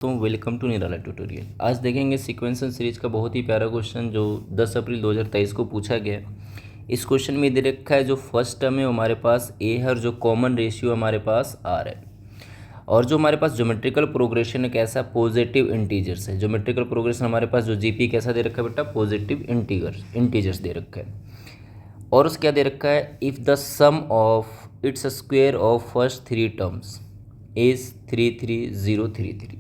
तो welcome to Nirala tutorial. आज देखेंगे सीक्वेंशियल सीरीज का बहुत ही प्यारा क्वेश्चन जो 10 अप्रैल 2023 को पूछा गया। इस क्वेश्चन में दे रखा है जो फर्स्ट टर्म है हमारे पास ए है और जो कॉमन रेशियो हमारे पास आर है, और जो हमारे पास ज्योमेट्रिकल प्रोग्रेशन है कैसा पॉजिटिव इंटीजर्स है। ज्योमेट्रिकल प्रोग्रेशन हमारे पास जो जीपी कैसा दे रखा है बेटा, पॉजिटिव इंटीजर्स दे रखा है। और उस क्या दे रखा है, if the sum of its square of first three terms is 33033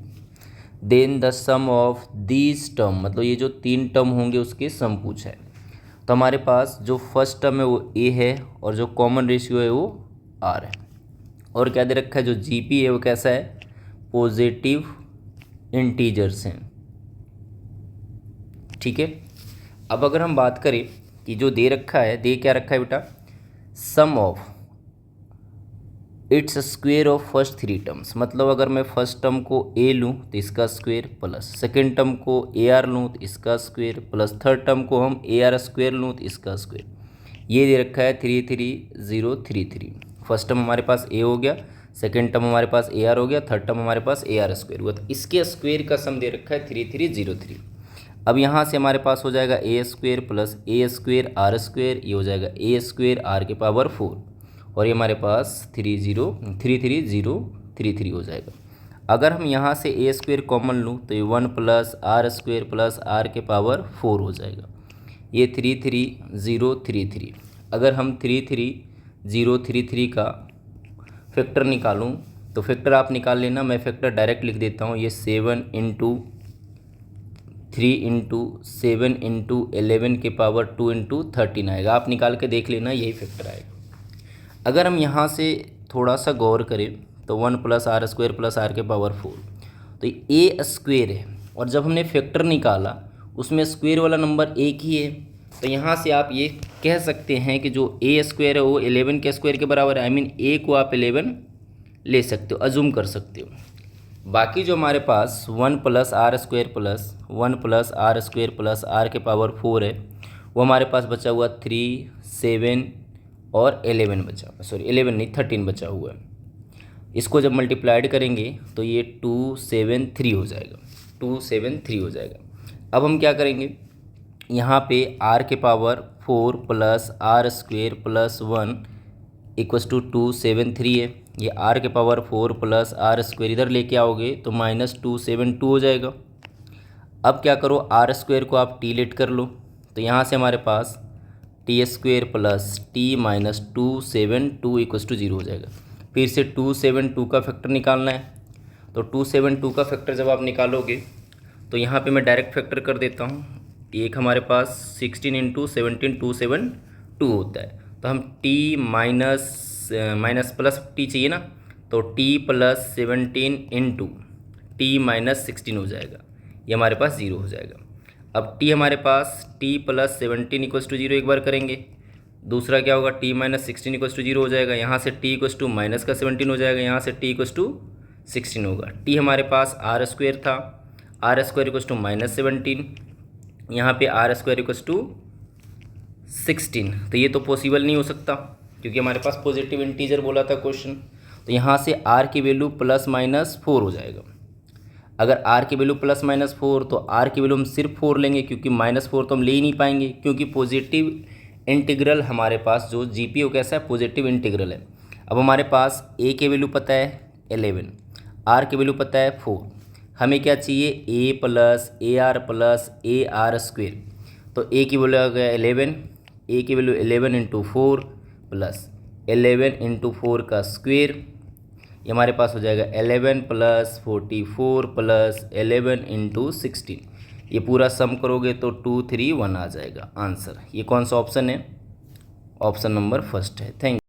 then the sum of these term, मतलब ये जो तीन टर्म होंगे उसके सम पूछा है। तो हमारे पास जो फर्स्ट टर्म है वो ए है और जो कॉमन रेशियो है वो आर है, और क्या दे रखा है जो जीपी है वो कैसा है, पॉजिटिव इंटीजर्स हैं। ठीक है, अब अगर हम बात करें कि जो दे रखा है, दे क्या रखा है बेटा, sum of its square of first three terms, मतलब अगर मैं फर्स्ट टर्म को ए लूँ तो इसका स्क्वेयर, प्लस सेकेंड टर्म को ए आर लूँ तो इसका स्क्वेयर, प्लस थर्ड टर्म को हम ए आर स्क्वेयर लूँ तो इसका स्क्वेयर। ये दे रखा है 33033। फर्स्ट टर्म हमारे पास ए हो गया, सेकेंड टर्म हमारे पास ए आर हो गया, थर्ड टर्म हमारे पास ए आर स्क्वेयर हुआ, तो इसके स्क्वेयर का सम दे रखा है 3303। अब यहाँ से हमारे पास हो जाएगा ए स्क्वेयर प्लस ए स्क्वेयर आर स्क्वेयर, ये हो जाएगा ए स्क्वेयर आर के पावर 4, और ये हमारे पास 33033 हो जाएगा। अगर हम यहाँ से ए स्क्वेयर कॉमन लूँ तो ये 1 plus r square plus r के पावर 4 हो जाएगा, ये 33033। अगर हम 33033 का फैक्टर निकालूँ तो फैक्टर आप निकाल लेना, मैं फैक्टर डायरेक्ट लिख देता हूँ। ये 7 इंटू 3 इंटू 7 इंटू 11 के पावर 2 इंटू 13 आएगा। आप निकाल के देख लेना, यही फैक्टर आएगा। अगर हम यहाँ से थोड़ा सा गौर करें तो 1 plus r square plus r के पावर 4, तो ए स्क्वेयर है, और जब हमने फैक्टर निकाला उसमें स्क्वेयर वाला नंबर एक ही है, तो यहाँ से आप ये कह सकते हैं कि जो ए स्क्वायर है वो 11 के स्क्वायर के बराबर है। आई मीन ए को आप 11 ले सकते हो, अजूम कर सकते हो। बाकी जो हमारे पास 1 plus r square plus 1 plus r square plus r के पावर 4 है, वो हमारे पास बचा हुआ 3, 7 और 11 बचा, सॉरी 11 नहीं 13 बचा हुआ है। इसको जब मल्टीप्लाइड करेंगे तो ये 273 हो जाएगा, 273 हो जाएगा। अब हम क्या करेंगे, यहाँ पे आर के power 4 plus r square plus 1 equals to 273 है। ये आर के पावर 4 प्लस आर स्क्वेयर इधर लेके आओगे तो माइनस 272 हो जाएगा। अब क्या करो, आर स्क्वेयर को आप टी लेट कर लो, तो यहाँ से हमारे पास T square plus T minus 272 equals to 0 हो जाएगा। फिर से 272 का फैक्टर निकालना है, तो 272 का फैक्टर जब आप निकालोगे तो यहाँ पे मैं डायरेक्ट फैक्टर कर देता हूँ। एक हमारे पास 16 इंटू 17 272 होता है, तो हम टी माइनस प्लस टी चाहिए ना, तो T plus 17 into T minus 16 हो जाएगा, ये हमारे पास 0 हो जाएगा। अब t हमारे पास t प्लस 17 इक्वस टू 0 एक बार करेंगे, दूसरा क्या होगा t माइनस 16 इक्वस टू 0 हो जाएगा। यहाँ से t इक्वस टू माइनस का 17 हो जाएगा, यहाँ से t इक्वस टू 16 होगा। t हमारे पास आर स्क्वायर था, r square equals to minus 17, यहाँ पे आर स्क्वायर इक्वस टू 16, तो ये तो पॉसिबल नहीं हो सकता क्योंकि हमारे पास पॉजिटिव इंटीजर बोला था क्वेश्चन। तो यहाँ से r की वैल्यू प्लस माइनस 4 हो जाएगा। अगर r की वैल्यू प्लस माइनस 4 तो r की वैल्यू हम सिर्फ 4 लेंगे, क्योंकि माइनस 4 तो हम ले ही नहीं पाएंगे, क्योंकि पॉजिटिव इंटीग्रल हमारे पास जो जीपी कैसा है, पॉजिटिव इंटीग्रल है। अब हमारे पास a की वैल्यू पता है 11, r की वैल्यू पता है 4, हमें क्या चाहिए a plus A R plus A R square. तो a की वैल्यू आ गया 11, a की वैल्यू 11 इंटू 4 प्लस 11 इंटू 4 का स्क्वेयर, ये हमारे पास हो जाएगा 11 प्लस 44 प्लस 11 इंटू 16। ये पूरा सम करोगे तो 231 आ जाएगा आंसर। ये कौन सा ऑप्शन है, ऑप्शन नंबर फर्स्ट है। Thank you.